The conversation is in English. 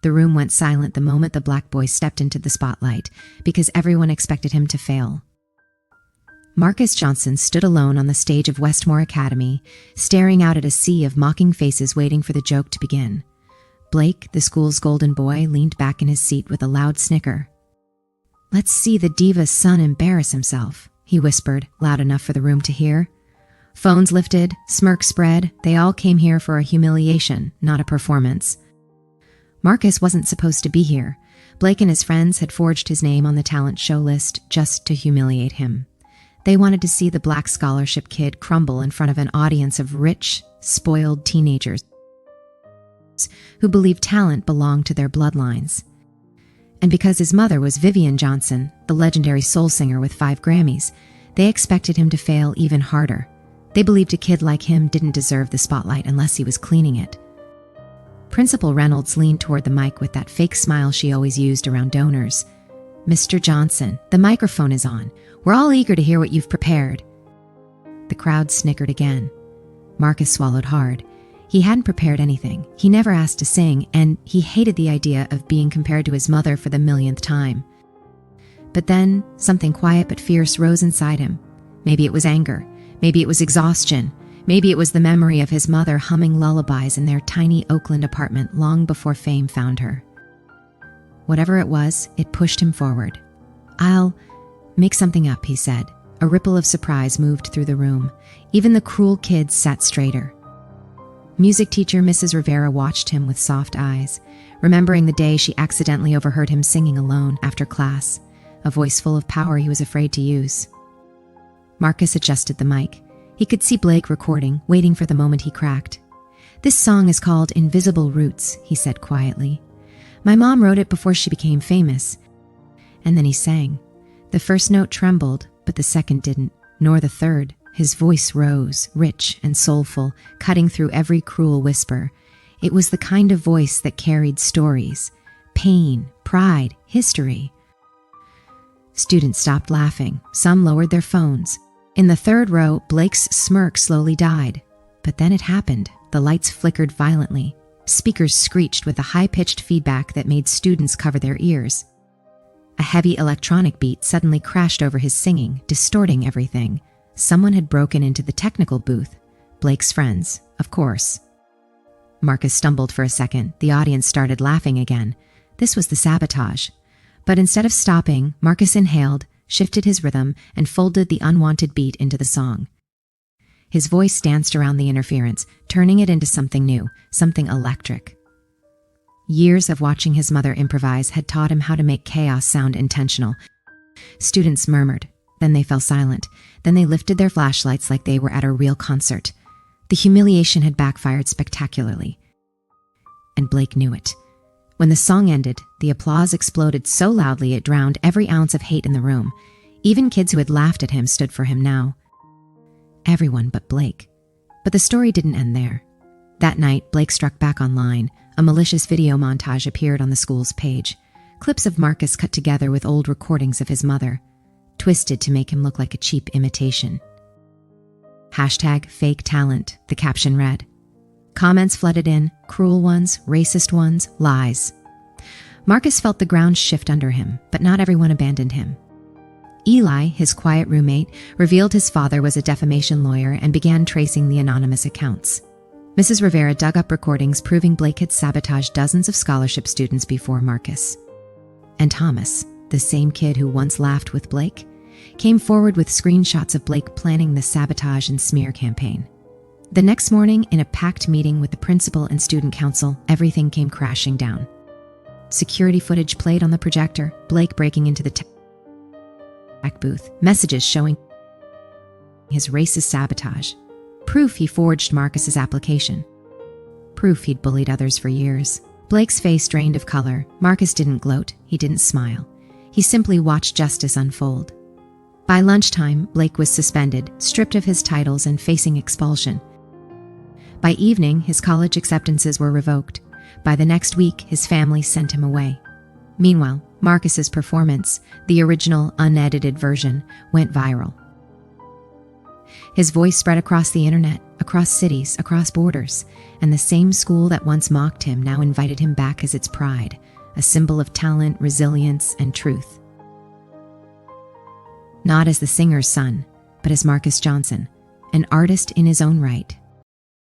The room went silent the moment the black boy stepped into the spotlight, because everyone expected him to fail. Marcus Johnson stood alone on the stage of Westmore Academy, staring out at a sea of mocking faces waiting for the joke to begin. Blake, the school's golden boy, leaned back in his seat with a loud snicker. "Let's see the diva's son embarrass himself," he whispered, loud enough for the room to hear. Phones lifted, smirks spread. They all came here for a humiliation, not a performance. Marcus wasn't supposed to be here. Blake and his friends had forged his name on the talent show list just to humiliate him. They wanted to see the black scholarship kid crumble in front of an audience of rich, spoiled teenagers who believed talent belonged to their bloodlines. And because his mother was Vivian Johnson, the legendary soul singer with 5 Grammys, they expected him to fail even harder. They believed a kid like him didn't deserve the spotlight unless he was cleaning it. Principal Reynolds leaned toward the mic with that fake smile she always used around donors. "Mr. Johnson, the microphone is on. We're all eager to hear what you've prepared." The crowd snickered again. Marcus swallowed hard. He hadn't prepared anything. He never asked to sing, and he hated the idea of being compared to his mother for the millionth time. But then, something quiet but fierce rose inside him. Maybe it was anger. Maybe it was exhaustion. Maybe it was the memory of his mother humming lullabies in their tiny Oakland apartment long before fame found her. Whatever it was, it pushed him forward. "I'll make something up," he said. A ripple of surprise moved through the room. Even the cruel kids sat straighter. Music teacher Mrs. Rivera watched him with soft eyes, remembering the day she accidentally overheard him singing alone after class, a voice full of power he was afraid to use. Marcus adjusted the mic. He could see Blake recording, waiting for the moment he cracked. "This song is called Invisible Roots," he said quietly. "My mom wrote it before she became famous." And then he sang. The first note trembled, but the second didn't, nor the third. His voice rose, rich and soulful, cutting through every cruel whisper. It was the kind of voice that carried stories, pain, pride, history. Students stopped laughing. Some lowered their phones. In the third row, Blake's smirk slowly died. But then it happened. The lights flickered violently. Speakers screeched with a high-pitched feedback that made students cover their ears. A heavy electronic beat suddenly crashed over his singing, distorting everything. Someone had broken into the technical booth. Blake's friends, of course. Marcus stumbled for a second. The audience started laughing again. This was the sabotage. But instead of stopping, Marcus inhaled, shifted his rhythm, and folded the unwanted beat into the song. His voice danced around the interference, turning it into something new, something electric. Years of watching his mother improvise had taught him how to make chaos sound intentional. Students murmured. Then they fell silent. Then they lifted their flashlights like they were at a real concert. The humiliation had backfired spectacularly. And Blake knew it. When the song ended, the applause exploded so loudly it drowned every ounce of hate in the room. Even kids who had laughed at him stood for him now. Everyone but Blake. But the story didn't end there. That night, Blake struck back online. A malicious video montage appeared on the school's page. Clips of Marcus cut together with old recordings of his mother, twisted to make him look like a cheap imitation. #FakeTalent, the caption read. Comments flooded in, cruel ones, racist ones, lies. Marcus felt the ground shift under him, but not everyone abandoned him. Eli, his quiet roommate, revealed his father was a defamation lawyer and began tracing the anonymous accounts. Mrs. Rivera dug up recordings proving Blake had sabotaged dozens of scholarship students before Marcus. And Thomas, the same kid who once laughed with Blake, came forward with screenshots of Blake planning the sabotage and smear campaign. The next morning, in a packed meeting with the principal and student council, everything came crashing down. Security footage played on the projector, Blake breaking into the tech booth, messages showing his racist sabotage, proof he forged Marcus's application, proof he'd bullied others for years. Blake's face drained of color. Marcus didn't gloat, he didn't smile. He simply watched justice unfold. By lunchtime, Blake was suspended, stripped of his titles and facing expulsion. By evening, his college acceptances were revoked. By the next week, his family sent him away. Meanwhile, Marcus's performance, the original unedited version, went viral. His voice spread across the internet, across cities, across borders, and the same school that once mocked him now invited him back as its pride, a symbol of talent, resilience, and truth. Not as the singer's son, but as Marcus Johnson, an artist in his own right.